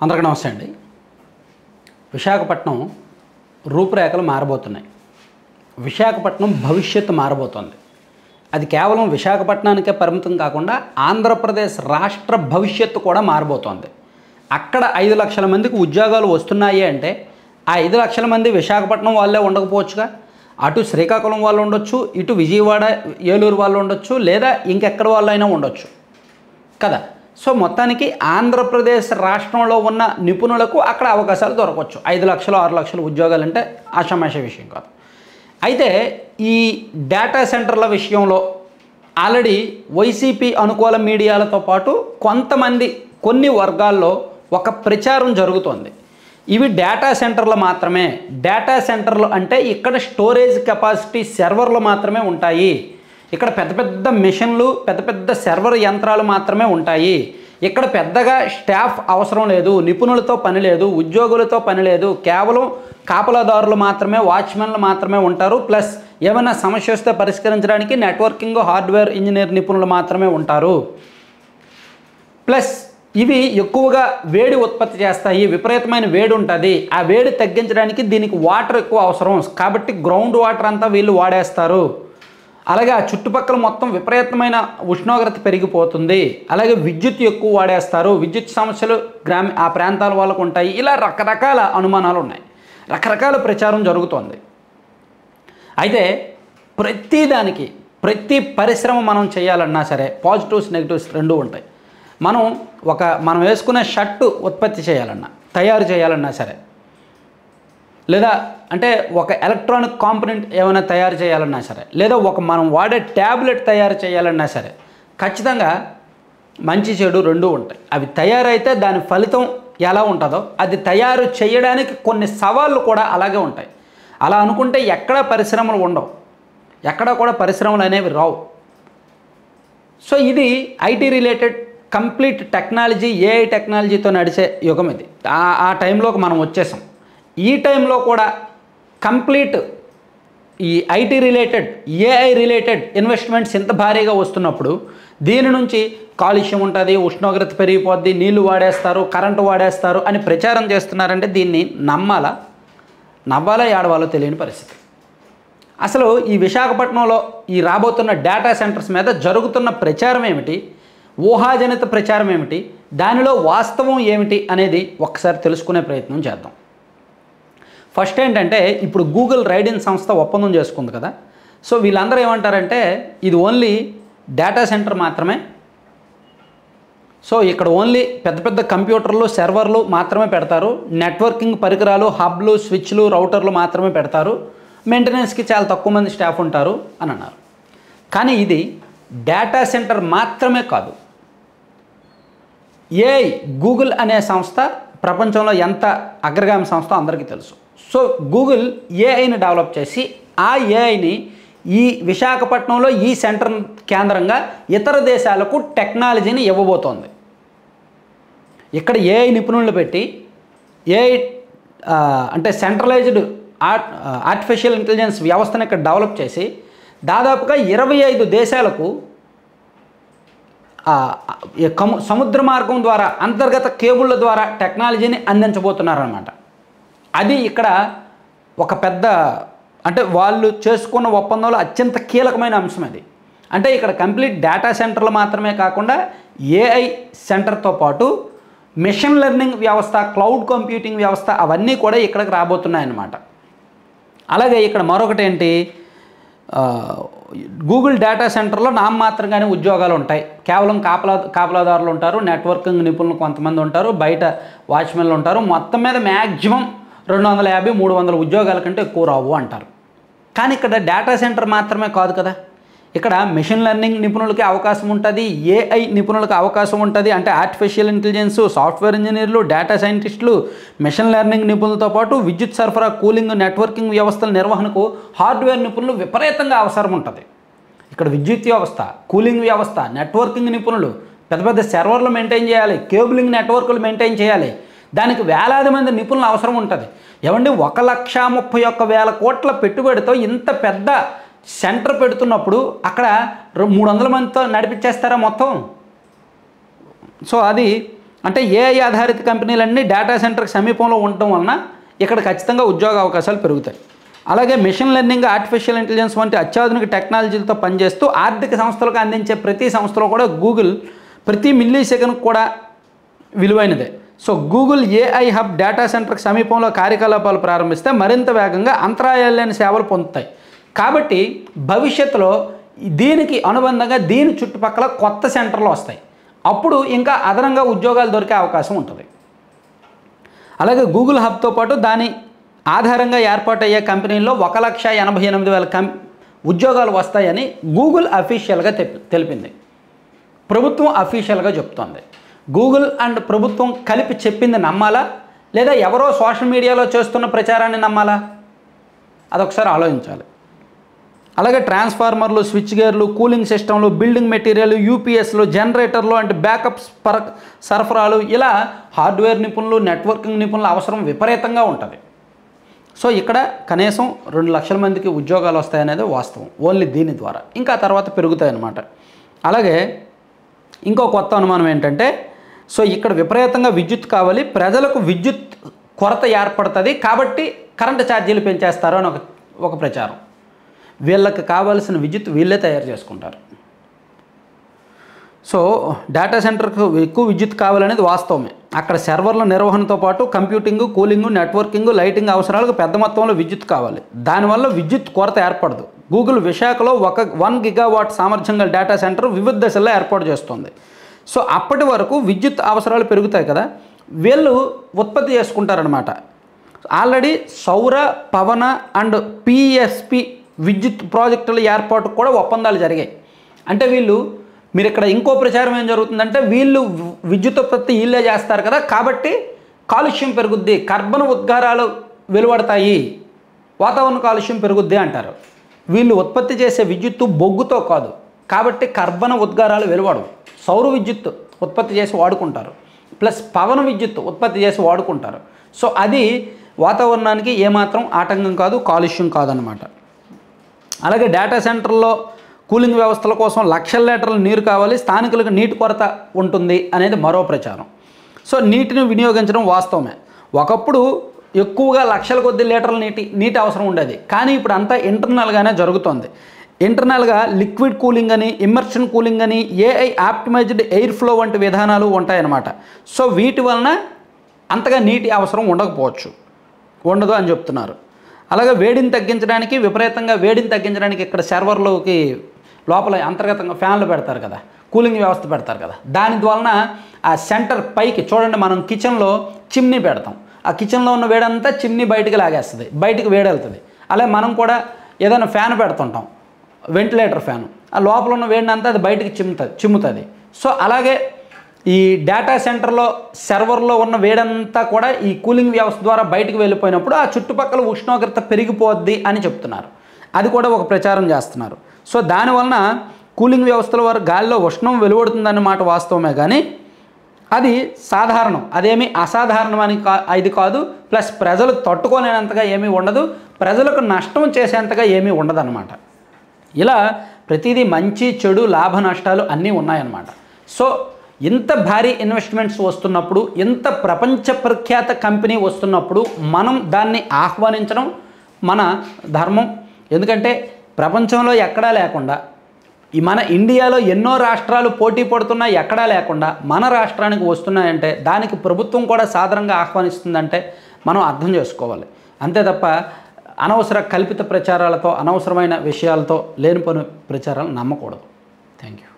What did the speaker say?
అందరికీ నమస్తే అండి. విశాఖపట్నం రూపురేఖలు మారబోతున్నాయి. విశాఖపట్నం భవిష్యత్తు మారబోతోంది. అది కేవలం విశాఖపట్నానికే పరిమితం కాకుండా ఆంధ్రప్రదేశ్ రాష్ట్ర భవిష్యత్తు కూడా మారబోతోంది. అక్కడ 5 లక్షల మందికి ఉద్యోగాలు వస్తున్నాయి అంటే ఆ 5 లక్షల మంది విశాఖపట్నం వాళ్ళే ఉండకపోవచ్చుగా. అటు శ్రీకాకుళం వాళ్ళు ఉండొచ్చు, ఇటు విజయవాడ ఏలూరు వాళ్ళు ఉండొచ్చు, లేదా ఇంకెక్కడ వాళ్ళు అయినా ఉండొచ్చు కదా. సో మొత్తానికి ఆంధ్రప్రదేశ్ రాష్ట్రంలో ఉన్న నిపుణులకు అక్కడ అవకాశాలు దొరకవచ్చు. 5 లక్షలు 6 లక్షల ఉద్యోగాలు అంటే ఆషామాషి విషయం కాదు. అయితే ఈ డేటా సెంటర్ల విషయంలో ఆల్రెడీ వైసీపీ అనుకూల మీడియాలతో పాటు కొన్ని వర్గాల్లో ఒక ప్రచారం జరుగుతోంది. ఇవి డేటా సెంటర్లు మాత్రమే. డేటా సెంటర్లు అంటే ఇక్కడ స్టోరేజ్ కెపాసిటీ సర్వర్లు మాత్రమే ఉంటాయి. ఇక్కడ పెద్ద పెద్ద మిషన్లు, పెద్ద పెద్ద సర్వర్ యంత్రాలు మాత్రమే ఉంటాయి. ఇక్కడ పెద్దగా స్టాఫ్ అవసరం లేదు, నిపుణులతో పని లేదు, ఉద్యోగులతో పని లేదు. కేవలం కాపలాదారులు మాత్రమే, వాచ్మెన్లు మాత్రమే ఉంటారు. ప్లస్ ఏమైనా సమస్య వస్తే పరిష్కరించడానికి నెట్వర్కింగ్, హార్డ్వేర్ ఇంజనీర్ నిపుణులు మాత్రమే ఉంటారు. ప్లస్ ఇవి ఎక్కువగా వేడి ఉత్పత్తి చేస్తాయి. విపరీతమైన వేడి ఉంటుంది. ఆ వేడి తగ్గించడానికి దీనికి వాటర్ ఎక్కువ అవసరం కాబట్టి గ్రౌండ్ వాటర్ అంతా వీళ్ళు వాడేస్తారు. అలాగే ఆ చుట్టుపక్కల మొత్తం విపరీతమైన ఉష్ణోగ్రత పెరిగిపోతుంది. అలాగే విద్యుత్ ఎక్కువ వాడేస్తారు. విద్యుత్ సమస్యలు ఆ ప్రాంతాల వాళ్ళకు ఉంటాయి. ఇలా రకరకాల అనుమానాలు ఉన్నాయి. రకరకాల ప్రచారం జరుగుతోంది. అయితే ప్రతిదానికి, ప్రతి పరిశ్రమ మనం చేయాలన్నా సరే పాజిటివ్స్ నెగిటివ్స్ రెండూ ఉంటాయి. మనం వేసుకునే షర్టు ఉత్పత్తి చేయాలన్నా, తయారు చేయాలన్నా సరే, లేదా అంటే ఒక ఎలక్ట్రానిక్ కాంపోనెంట్ ఏమైనా తయారు చేయాలన్నా సరే, లేదా మనం వాడే ట్యాబ్లెట్ తయారు చేయాలన్నా సరే ఖచ్చితంగా మంచి చెడు రెండూ ఉంటాయి. అవి తయారైతే దాని ఫలితం ఎలా ఉంటుందో అది తయారు చేయడానికి కొన్ని సవాళ్ళు కూడా అలాగే ఉంటాయి. అలా అనుకుంటే ఎక్కడా పరిశ్రమలు ఉండవు, ఎక్కడా కూడా పరిశ్రమలు అనేవి రావు. సో ఇది IT related complete technology, AI టెక్నాలజీతో నడిచే యుగం ఇది. ఆ టైంలోకి మనం వచ్చేసాం. ఈ టైంలో కూడా కంప్లీట్ ఈ IT related, AI related investments ఇంత భారీగా వస్తున్నప్పుడు దీని నుంచి కాలుష్యం ఉంటుంది, ఉష్ణోగ్రత పెరిగిపోద్ది, నీళ్లు వాడేస్తారు, కరెంటు వాడేస్తారు అని ప్రచారం చేస్తున్నారంటే దీన్ని నవ్వాలా ఏడవాలో తెలియని పరిస్థితి. అసలు ఈ విశాఖపట్నంలో ఈ రాబోతున్న డేటా సెంటర్స్ మీద జరుగుతున్న ప్రచారం ఏమిటి, ఊహాజనిత ప్రచారం ఏమిటి, దానిలో వాస్తవం ఏమిటి అనేది ఒక్కసారి తెలుసుకునే ప్రయత్నం చేద్దాం. ఫస్ట్ ఏంటంటే ఇప్పుడు గూగుల్ రైడిన్ సంస్థ ఒప్పందం చేసుకుంది కదా. సో వీళ్ళందరూ ఏమంటారంటే ఇది ఓన్లీ డేటా సెంటర్ మాత్రమే. సో ఇక్కడ ఓన్లీ పెద్ద పెద్ద కంప్యూటర్లు, సర్వర్లు మాత్రమే పెడతారు. నెట్వర్కింగ్ పరికరాలు, హబ్లు, స్విచ్లు, రౌటర్లు మాత్రమే పెడతారు. మెయింటెనెన్స్కి చాలా తక్కువ మంది స్టాఫ్ ఉంటారు అని అన్నారు. కానీ ఇది డేటా సెంటర్ మాత్రమే కాదు. ఏఐ గూగుల్ అనే సంస్థ ప్రపంచంలో ఎంత అగ్రగామి సంస్థ అందరికీ తెలుసు. సో గూగుల్ ఏఐని డెవలప్ చేసి ఆ ఏఐని ఈ విశాఖపట్నంలో ఈ సెంటర్ కేంద్రంగా ఇతర దేశాలకు టెక్నాలజీని ఇవ్వబోతోంది. ఇక్కడ ఏఐ నిపుణులను పెట్టి ఏఐ అంటే సెంట్రలైజ్డ్ ఆర్టిఫిషియల్ ఇంటెలిజెన్స్ వ్యవస్థను ఇక్కడ డెవలప్ చేసి దాదాపుగా 25 దేశాలకు సముద్ర మార్గం ద్వారా, అంతర్గత కేబుళ్ళ ద్వారా టెక్నాలజీని అందించబోతున్నారన్నమాట. అది ఇక్కడ ఒక పెద్ద, అంటే వాళ్ళు చేసుకున్న ఒప్పందంలో అత్యంత కీలకమైన అంశం అది. అంటే ఇక్కడ కంప్లీట్ డేటా సెంటర్లు మాత్రమే కాకుండా ఏఐ సెంటర్తో పాటు మెషిన్ లెర్నింగ్ వ్యవస్థ, క్లౌడ్ కంప్యూటింగ్ వ్యవస్థ అవన్నీ కూడా ఇక్కడికి రాబోతున్నాయన్నమాట. అలాగే ఇక్కడ మరొకటి ఏంటి, గూగుల్ డేటా సెంటర్లో నామమాత్రంగానే ఉద్యోగాలు ఉంటాయి. కేవలం కాపలాదారులు ఉంటారు, నెట్వర్కింగ్ నిపుణులు కొంతమంది ఉంటారు, బయట వాచ్మెన్లు ఉంటారు. మొత్తం మీద మ్యాక్సిమం 250-300 ఉద్యోగాల కంటే ఎక్కువ రావు అంటారు. కానీ ఇక్కడ డేటా సెంటర్ మాత్రమే కాదు కదా. ఇక్కడ మెషిన్ లెర్నింగ్ నిపుణులకి అవకాశం ఉంటుంది, ఏఐ నిపుణులకు అవకాశం ఉంటుంది. అంటే ఆర్టిఫిషియల్ ఇంటెలిజెన్స్, సాఫ్ట్వేర్ ఇంజనీర్లు, డేటా సైంటిస్టులు, మెషిన్ లెర్నింగ్ నిపుణులతో పాటు విద్యుత్ సరఫరా, కూలింగ్, నెట్వర్కింగ్ వ్యవస్థల నిర్వహణకు హార్డ్వేర్ నిపుణులు విపరీతంగా అవసరం ఉంటుంది. ఇక్కడ విద్యుత్ వ్యవస్థ, కూలింగ్ వ్యవస్థ, నెట్వర్కింగ్ నిపుణులు, పెద్ద పెద్ద సర్వర్లు మెయింటైన్ చేయాలి, కేబులింగ్ నెట్వర్క్లు మెయింటైన్ చేయాలి. దానికి వేలాది మంది నిపుణుల అవసరం ఉంటుంది. ఏమండి 1,31,000 కోట్ల పెట్టుబడితో ఇంత పెద్ద సెంటర్ పెడుతున్నప్పుడు అక్కడ 300 మందితో నడిపించేస్తారా మొత్తం? సో అది అంటే ఏఐ ఆధారిత కంపెనీలన్నీ డేటా సెంటర్కి సమీపంలో ఉండటం వలన ఇక్కడ ఖచ్చితంగా ఉద్యోగ అవకాశాలు పెరుగుతాయి. అలాగే మిషన్ లెర్నింగ్, ఆర్టిఫిషియల్ ఇంటెలిజెన్స్ వంటి అత్యాధునిక టెక్నాలజీలతో పనిచేస్తూ ఆర్థిక సంస్థలకు అందించే ప్రతి సంస్థలో కూడా గూగుల్ ప్రతి మిల్లీ సెకండ్ కూడా విలువైనదే. So Google AI hub data సెంటర్కి సమీపంలో కార్యకలాపాలు ప్రారంభిస్తే మరింత వేగంగా అంతరాయాలు లేని సేవలు పొందుతాయి. కాబట్టి భవిష్యత్తులో దీనికి అనుబంధంగా దీని చుట్టుపక్కల కొత్త సెంటర్లు వస్తాయి. అప్పుడు ఇంకా అదనంగా ఉద్యోగాలు దొరికే అవకాశం ఉంటుంది. అలాగే గూగుల్ హబ్తో పాటు దాని ఆధారంగా ఏర్పాటయ్యే కంపెనీల్లో 1,88,000 ఉద్యోగాలు వస్తాయని గూగుల్ అఫీషియల్గా తెలిపింది. ప్రభుత్వం అఫీషియల్గా చెప్తోంది. గూగుల్ అండ్ ప్రభుత్వం కలిపి చెప్పింది నమ్మాలా, లేదా ఎవరో సోషల్ మీడియాలో చేస్తున్న ప్రచారాన్ని నమ్మాలా? అదొకసారి ఆలోచించాలి. అలాగే ట్రాన్స్ఫార్మర్లు, స్విచ్ గేర్లు, కూలింగ్ సిస్టంలు, బిల్డింగ్ మెటీరియల్, యూపీఎస్లు, జనరేటర్లు అంటే బ్యాకప్ సరఫరాలు, ఇలా హార్డ్వేర్ నిపుణులు, నెట్వర్కింగ్ నిపుణుల అవసరం విపరీతంగా ఉంటుంది. సో ఇక్కడ కనీసం 2 లక్షల మందికి ఉద్యోగాలు వస్తాయనేది వాస్తవం. ఓన్లీ దీని ద్వారా ఇంకా తర్వాత పెరుగుతాయి అన్నమాట. అలాగే ఇంకో కొత్త అనుమానం ఏంటంటే, సో ఇక్కడ విపరీతంగా విద్యుత్ కావాలి, ప్రజలకు విద్యుత్ కొరత ఏర్పడుతుంది, కాబట్టి కరెంటు ఛార్జీలు పెంచేస్తారు అని ఒక ప్రచారం. వీళ్ళకి కావాల్సిన విద్యుత్ వీళ్ళే తయారు చేసుకుంటారు. సో డేటా సెంటర్కు ఎక్కువ విద్యుత్ కావాలనేది వాస్తవమే. అక్కడ సర్వర్ల నిర్వహణతో పాటు కంప్యూటింగ్, కూలింగ్, నెట్వర్కింగ్, లైటింగ్ అవసరాలకు పెద్ద మొత్తంలో విద్యుత్ కావాలి. దానివల్ల విద్యుత్ కొరత ఏర్పడదు. గూగుల్ విశాఖలో 1 గిగావాట్ సామర్థ్యం గల డేటా సెంటర్ వివిధ దశల్లో ఏర్పాటు చేస్తుంది. సో అప్పటి వరకు విద్యుత్ అవసరాలు పెరుగుతాయి కదా, వీళ్ళు ఉత్పత్తి చేసుకుంటారనమాట. ఆల్రెడీ సౌర, పవన అండ్ పిఎస్పి విద్యుత్ ప్రాజెక్టుల ఏర్పాటుకు కూడా ఒప్పందాలు జరిగాయి. అంటే మీరు ఇక్కడ ఇంకో ప్రచారం ఏం జరుగుతుందంటే, వీళ్ళు విద్యుత్ ఉత్పత్తి వీళ్ళే చేస్తారు కదా, కాబట్టి కాలుష్యం పెరుగుద్ది, కర్బన ఉద్గారాలు వెలువడతాయి, వాతావరణ కాలుష్యం పెరుగుద్ది అంటారు. వీళ్ళు ఉత్పత్తి చేసే విద్యుత్తు బొగ్గుతో కాదు, కాబట్టి కర్బన ఉద్గారాలు వెలువడవు. సౌర విద్యుత్ ఉత్పత్తి చేసి వాడుకుంటారు, ప్లస్ పవన విద్యుత్ ఉత్పత్తి చేసి వాడుకుంటారు. సో అది వాతావరణానికి ఏమాత్రం ఆటంకం కాదు, కాలుష్యం కాదనమాట. అలాగే డేటా సెంటర్లో కూలింగ్ వ్యవస్థల కోసం లక్షల లీటర్ల నీరు కావాలి, స్థానికులకు నీటి కొరత ఉంటుంది అనేది మరో ప్రచారం. సో నీటిని వినియోగించడం వాస్తవమే. ఒకప్పుడు ఎక్కువగా లక్షల కొద్ది లీటర్ల నీటి అవసరం ఉండేది, కానీ ఇప్పుడు అంతా ఇంటర్నల్గానే జరుగుతుంది. ఇంటర్నల్గా లిక్విడ్ కూలింగ్ అని, ఇమ్మర్షన్ కూలింగ్ అని, ఏఐ ఆప్టిమైజ్డ్ ఎయిర్ ఫ్లో వంటి విధానాలు ఉంటాయన్నమాట. సో వీటి వలన అంతగా నీటి అవసరం ఉండదు అని చెప్తున్నారు. అలాగే విపరీతంగా వేడిని తగ్గించడానికి ఇక్కడ సర్వర్లోకి లోపల అంతర్గతంగా ఫ్యాన్లు పెడతారు కదా, కూలింగ్ వ్యవస్థ పెడతారు కదా, దాని వలన ఆ సెంటర్ పైకి చూడండి, మనం కిచెన్లో చిమ్నీ పెడతాం, ఆ కిచెన్లో ఉన్న వేడంతా చిమ్నీ బయటికి లాగేస్తుంది, బయటికి వేడి వెళ్తుంది. అలాగే మనం కూడా ఏదైనా ఫ్యాన్ పెడుతుంటాం, వెంటిలేటర్ ఫ్యాన్, ఆ లోపల ఉన్న వేడిని అంతా అది బయటికి చిమ్ముతుంది. సో అలాగే ఈ డేటా సెంటర్లో సర్వర్లో ఉన్న వేడంతా కూడా ఈ కూలింగ్ వ్యవస్థ ద్వారా బయటకు వెళ్ళిపోయినప్పుడు ఆ చుట్టుపక్కల ఉష్ణోగ్రత పెరిగిపోద్ది అని చెప్తున్నారు. అది కూడా ఒక ప్రచారం చేస్తున్నారు. సో దానివలన కూలింగ్ వ్యవస్థల వారు గాలిలో ఉష్ణం వెలువడుతుందన్న మాట వాస్తవమే, కానీ అది సాధారణం, అదేమీ అసాధారణమని ఇది కాదు. ప్లస్ ప్రజలు తట్టుకోలేనంతగా ఏమీ ఉండదు, ప్రజలకు నష్టం చేసేంతగా ఏమీ ఉండదన్నమాట. ఇలా ప్రతిదీ మంచి చెడు లాభ నష్టాలు అన్నీ ఉన్నాయన్నమాట. సో ఇంత భారీ ఇన్వెస్ట్మెంట్స్ వస్తున్నప్పుడు, ఇంత ప్రపంచ ప్రఖ్యాత కంపెనీ వస్తున్నప్పుడు మనం దాన్ని ఆహ్వానించడం మన ధర్మం. ఎందుకంటే ప్రపంచంలో ఎక్కడా లేకుండా, మన ఇండియాలో ఎన్నో రాష్ట్రాలు పోటీ పడుతున్నా ఎక్కడా లేకుండా మన రాష్ట్రానికి వస్తున్నాయంటే దానికి ప్రభుత్వం కూడా సాధారణంగా ఆహ్వానిస్తుందంటే మనం అర్థం చేసుకోవాలి. అంతే తప్ప అనవసర కల్పిత ప్రచారాలతో, అనవసరమైన విషయాలతో లేనిపోని ప్రచారాలు నమ్మకూడదు. Thank you.